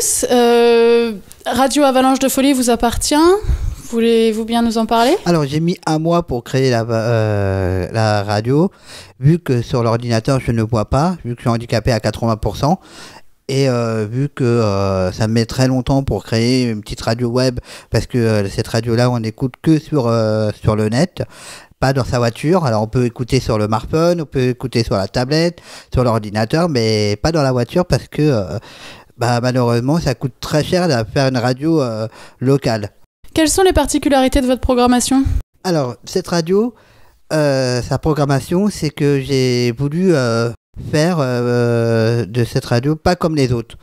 Mousse. Radio Avalanche de Folie vous appartient. Voulez-vous bien nous en parler? Alors, j'ai mis un mois pour créer la radio, vu que sur l'ordinateur, je ne vois pas, vu que je suis handicapé à 80%. Et vu que ça me met très longtemps pour créer une petite radio web, parce que cette radio-là, on n'écoute que sur le net, pas dans sa voiture. Alors, on peut écouter sur le smartphone, on peut écouter sur la tablette, sur l'ordinateur, mais pas dans la voiture, parce que malheureusement, ça coûte très cher de faire une radio locale. Quelles sont les particularités de votre programmation? Alors, cette radio, sa programmation, c'est que j'ai voulu faire de cette radio pas comme les autres.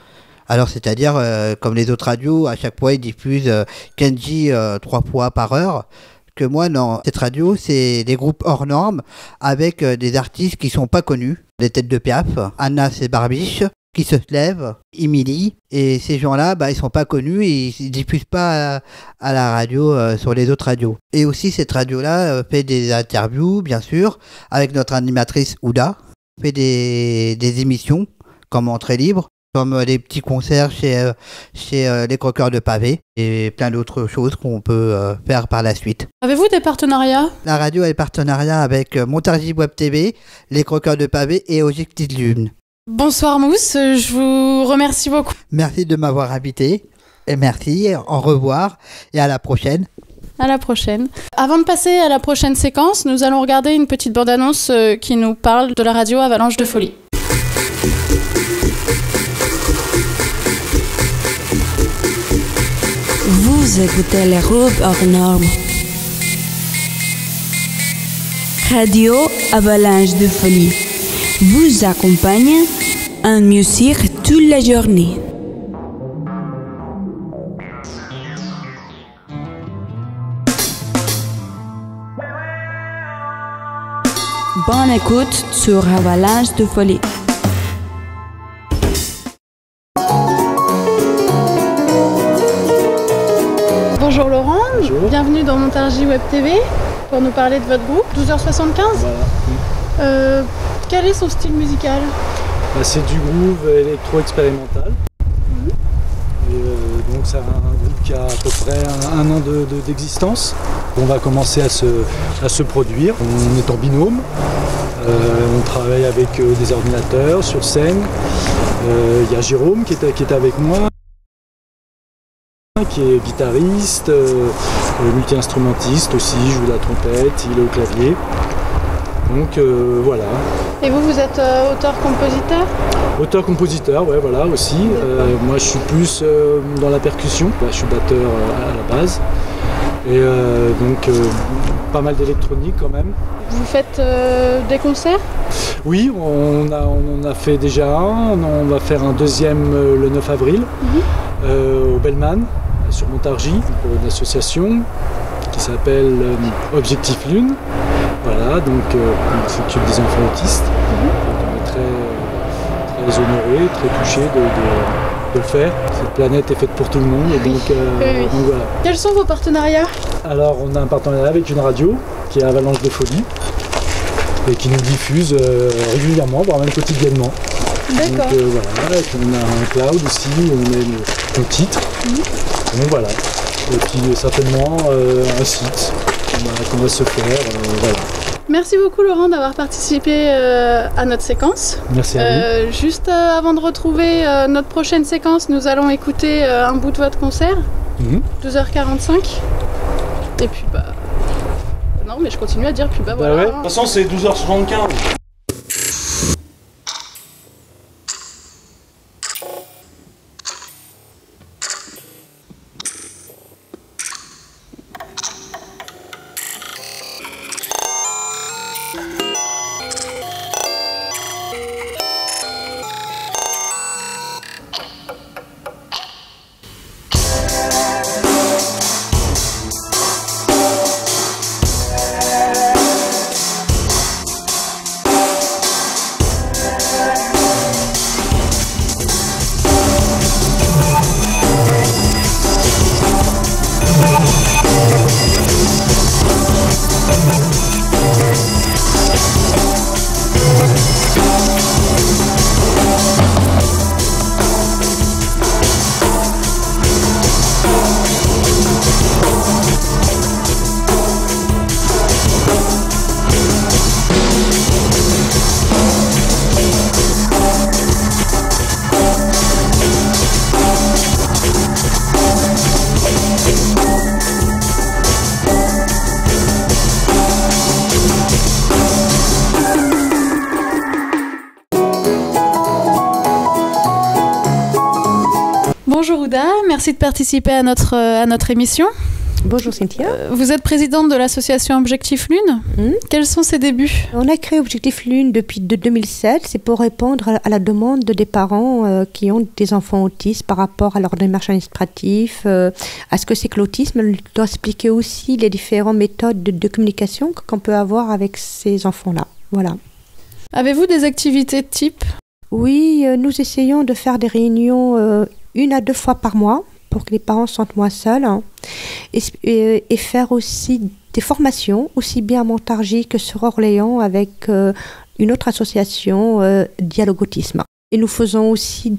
Alors, c'est-à-dire, comme les autres radios, à chaque fois, ils diffusent Kenji 3 fois par heure. Que moi, non. Cette radio, c'est des groupes hors normes avec des artistes qui sont pas connus. Les têtes de Piaf, Anna et Barbiche, qui se lèvent, Emily, et ces gens-là, ils sont pas connus et ils diffusent pas à la radio sur les autres radios. Et aussi, cette radio-là fait des interviews, bien sûr, avec notre animatrice Ouda, fait des émissions comme Entrée Libre, comme des petits concerts chez les Croqueurs de Pavé et plein d'autres choses qu'on peut faire par la suite. Avez-vous des partenariats? La radio a des partenariats avec Montargis Web TV, les Croqueurs de Pavé et Objectif Lune. Bonsoir Mousse, je vous remercie beaucoup. Merci de m'avoir invité et merci, au revoir et à la prochaine. À la prochaine. Avant de passer à la prochaine séquence, nous allons regarder une petite bande-annonce qui nous parle de la radio Avalanche de Folie. Vous écoutez les groupes hors normes. Radio Avalanche de Folie vous accompagne en musique toute la journée. Bonne écoute sur Avalanche de Folie. Bonjour Laurent, bonjour. Bienvenue dans Montargis Web TV pour nous parler de votre groupe, 12h75. Voilà. Quel est son style musical? C'est du groove électro-expérimental. Donc c'est un groupe qui a à peu près un an d'existence. On va commencer à se produire. On est en binôme. On travaille avec des ordinateurs sur scène. Il y a Jérôme qui est avec moi, qui est guitariste, multi-instrumentiste aussi, il joue la trompette, il est au clavier. Donc voilà. Et vous êtes auteur-compositeur? Auteur-compositeur, ouais, voilà aussi. Moi je suis plus dans la percussion, je suis batteur à la base. Et donc pas mal d'électronique quand même. Vous faites des concerts? Oui, on a fait déjà un, on va faire un deuxième le 9 avril au Bellman, sur Montargis, pour une association qui s'appelle Objectif Lune. Voilà, donc on s'occupe des enfants autistes. On est très honorés, très touchés de le faire. Cette planète est faite pour tout le monde, et donc voilà. Quels sont vos partenariats? Alors on a un partenariat avec une radio qui est Avalanche de Folie et qui nous diffuse régulièrement, voire même quotidiennement. D'accord. Donc voilà, et puis on a un cloud aussi où on met nos titres. Donc voilà. Et puis certainement un site qu'on va se faire. Voilà. Merci beaucoup Laurent d'avoir participé à notre séquence. Merci à vous. Juste avant de retrouver notre prochaine séquence, nous allons écouter un bout de votre concert, 12h45. Et puis non mais je continue à dire puis voilà. Ouais. De toute façon c'est 12h75. merci de participer à notre émission. Bonjour Cynthia. Vous êtes présidente de l'association Objectif Lune. Quels sont ses débuts? On a créé Objectif Lune depuis 2007. C'est pour répondre à la demande des parents qui ont des enfants autistes par rapport à leur démarche administrative, à ce que c'est que l'autisme. On doit expliquer aussi les différentes méthodes de communication qu'on peut avoir avec ces enfants-là. Voilà. Avez-vous des activités de type? Oui, nous essayons de faire des réunions 1 à 2 fois par mois pour que les parents se sentent moins seuls, hein, et faire aussi des formations, aussi bien à Montargis que sur Orléans avec une autre association, Dialogue Autisme. Et nous faisons aussi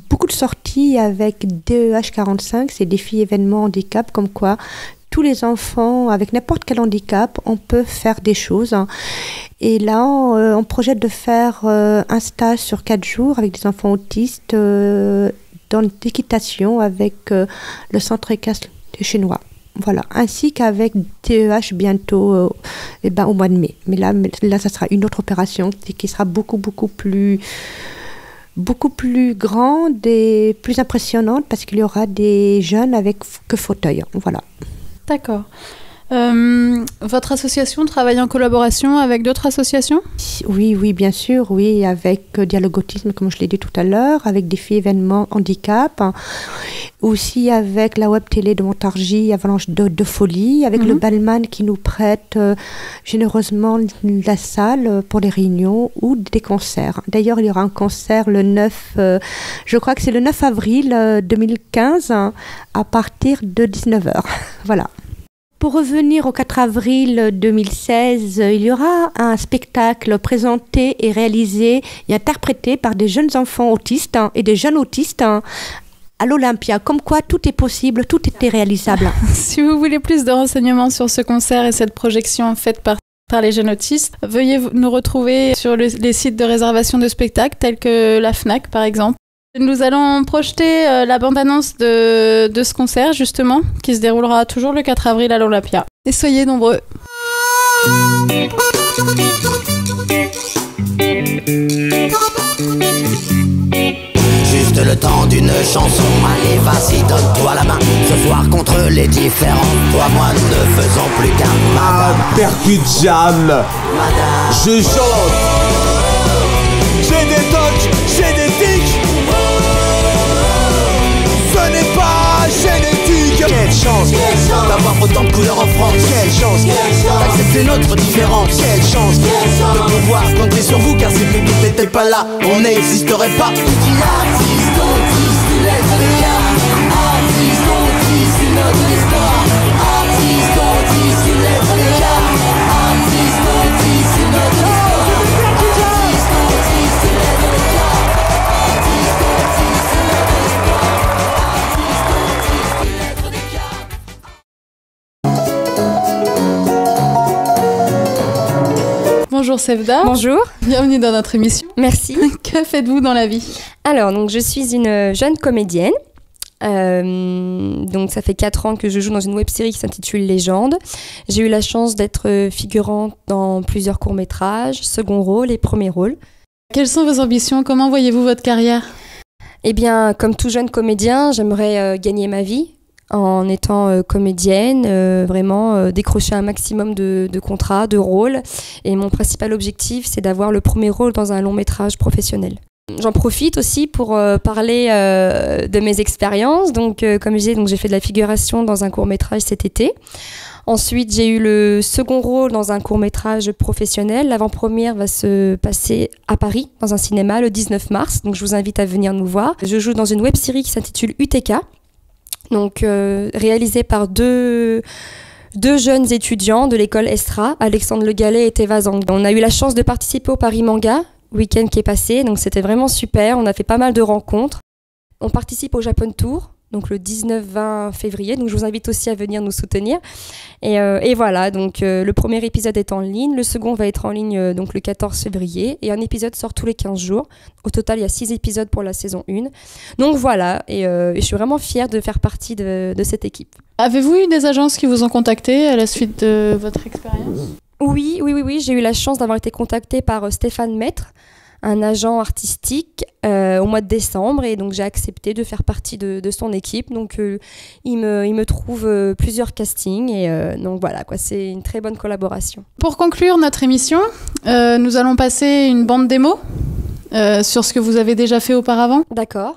beaucoup de sorties avec DEH 45, c'est Défi Événements Handicap, comme quoi tous les enfants avec n'importe quel handicap, on peut faire des choses. Hein. Et là, on projette de faire un stage sur 4 jours avec des enfants autistes dans l'équitation avec le centre ECAS des Chinois. Voilà, ainsi qu'avec DEH bientôt au mois de mai. Mais là, ça sera une autre opération qui sera beaucoup plus grande et plus impressionnante parce qu'il y aura des jeunes avec que fauteuil. Voilà. D'accord. Votre association travaille en collaboration avec d'autres associations? Oui, bien sûr, oui, avec Dialogue Autisme, comme je l'ai dit tout à l'heure, avec Défi Événements Handicap, aussi avec la web télé de Montargis, Avalanche de Folie, avec le Bellman qui nous prête généreusement la salle pour des réunions ou des concerts. D'ailleurs, il y aura un concert le 9, je crois que c'est le 9 avril 2015, à partir de 19h. Voilà. Pour revenir au 4 avril 2016, il y aura un spectacle présenté et réalisé et interprété par des jeunes enfants autistes et des jeunes autistes à l'Olympia. Comme quoi, tout est possible, tout est réalisable. Si vous voulez plus de renseignements sur ce concert et cette projection faite par les jeunes autistes, veuillez nous retrouver sur les sites de réservation de spectacles tels que la FNAC par exemple. Nous allons projeter la bande-annonce de ce concert, justement, qui se déroulera toujours le 4 avril à l'Olympia. Et soyez nombreux. Juste le temps d'une chanson, allez vas-y donne-toi la main. Ce soir contre les différents, toi moi nous ne faisons plus qu'un. Ah, percute jam. Je chante. J'ai des tocs, j'ai des tics. Ce n'est pas génétique. Quelle chance d'avoir autant de couleurs en France. Quelle chance d'accepter notre différence. Quelle chance de pouvoir compter sur vous, car si le public n'était pas là, on n'existerait pas. Artiste, autiste, lettre de cœur. Artiste, autiste, notre histoire. Artiste, autiste, lettre de cœur. Artiste, autiste, notre histoire. Artiste, autiste, lettre de cœur. Artiste, autiste, notre histoire. Artiste, autiste, lettre de cœur. Bonjour Sevda. Bonjour. Bienvenue dans notre émission. Merci. Que faites-vous dans la vie? Alors, donc, je suis une jeune comédienne. Donc, ça fait 4 ans que je joue dans une web-série qui s'intitule Légende. J'ai eu la chance d'être figurante dans plusieurs courts-métrages, second rôle et premier rôle. Quelles sont vos ambitions? Comment voyez-vous votre carrière? Eh bien, comme tout jeune comédien, j'aimerais gagner ma vie en étant comédienne, vraiment décrocher un maximum de contrats, de rôles. Et mon principal objectif, c'est d'avoir le premier rôle dans un long métrage professionnel. J'en profite aussi pour parler de mes expériences. Donc, comme je disais, j'ai fait de la figuration dans un court-métrage cet été. Ensuite, j'ai eu le second rôle dans un court-métrage professionnel. L'avant-première va se passer à Paris, dans un cinéma, le 19 mars. Donc, je vous invite à venir nous voir. Je joue dans une web-série qui s'intitule UTK. Donc, réalisé par deux jeunes étudiants de l'école Estra, Alexandre Le Gallet et Théva Zang. On a eu la chance de participer au Paris Manga, week-end qui est passé, donc c'était vraiment super. On a fait pas mal de rencontres. On participe au Japan Tour, donc le 19-20 février. Donc je vous invite aussi à venir nous soutenir. Et voilà, donc le premier épisode est en ligne, le second va être en ligne donc le 14 février et un épisode sort tous les 15 jours. Au total, il y a 6 épisodes pour la saison 1. Donc voilà, et je suis vraiment fière de faire partie de cette équipe. Avez-vous eu des agences qui vous ont contacté à la suite de votre expérience? Oui, j'ai eu la chance d'avoir été contactée par Stéphane Maître, un agent artistique au mois de décembre et donc j'ai accepté de faire partie de son équipe. Donc il me trouve plusieurs castings et donc voilà quoi, c'est une très bonne collaboration. Pour conclure notre émission, nous allons passer une bande démo sur ce que vous avez déjà fait auparavant. D'accord.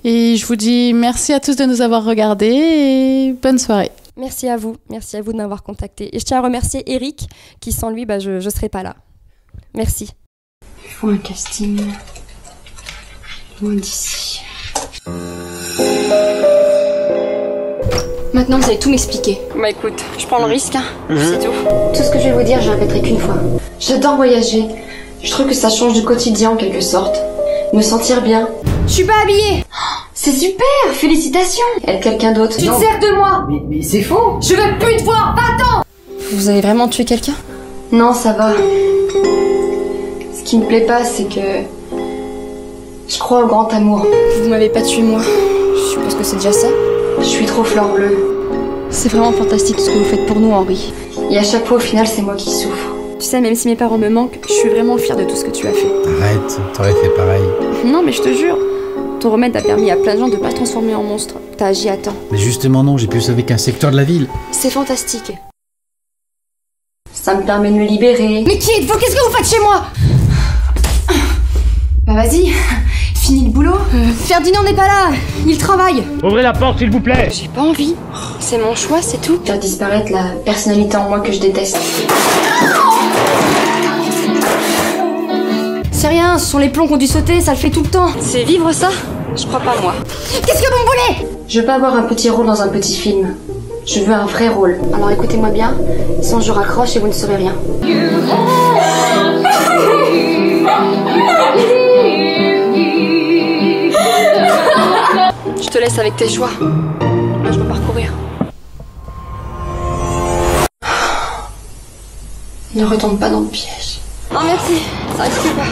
Et je vous dis merci à tous de nous avoir regardés et bonne soirée. Merci à vous de m'avoir contacté. Et je tiens à remercier Eric, qui sans lui, je ne serais pas là. Merci. Il faut un casting loin d'ici. Maintenant, vous allez tout m'expliquer. Bah écoute, je prends le risque, hein. C'est tout. Tout ce que je vais vous dire, je répéterai qu'une fois. J'adore voyager. Je trouve que ça change du quotidien en quelque sorte. Me sentir bien. Je suis pas habillée. C'est super, félicitations. Elle quelqu'un d'autre. Tu te sers de moi. Mais c'est faux. Je veux plus te voir, va-t'en. Vous avez vraiment tué quelqu'un? Non, ça va. Ce qui me plaît pas, c'est que je crois au grand amour. Vous m'avez pas tué moi. Je suppose que c'est déjà ça. Je suis trop fleur bleue. C'est vraiment fantastique ce que vous faites pour nous, Henri. Et à chaque fois, au final, c'est moi qui souffre. Tu sais, même si mes parents me manquent, je suis vraiment fière de tout ce que tu as fait. Arrête, t'aurais fait pareil. Non, mais je te jure, ton remède a permis à plein de gens de pas se transformer en monstre. T'as agi à temps. Mais justement non, j'ai pu sauver qu'un secteur de la ville. C'est fantastique. Ça me permet de me libérer. Mais qui êtes-vous? Qu'est-ce que vous faites chez moi? Bah vas-y, finis le boulot. Ferdinand n'est pas là, il travaille. Ouvrez la porte s'il vous plaît. J'ai pas envie, c'est mon choix, c'est tout. Faire disparaître la personnalité en moi que je déteste. C'est rien, ce sont les plombs qui ont dû sauter, ça le fait tout le temps. C'est vivre ça? Je crois pas moi. Qu'est-ce que vous me voulez? Je veux pas avoir un petit rôle dans un petit film. Je veux un vrai rôle. Alors écoutez-moi bien, sinon je raccroche et vous ne saurez rien. Je te laisse avec tes choix. Moi je veux parcourir. Ne retombe pas dans le piège. Oh merci, ça risque pas.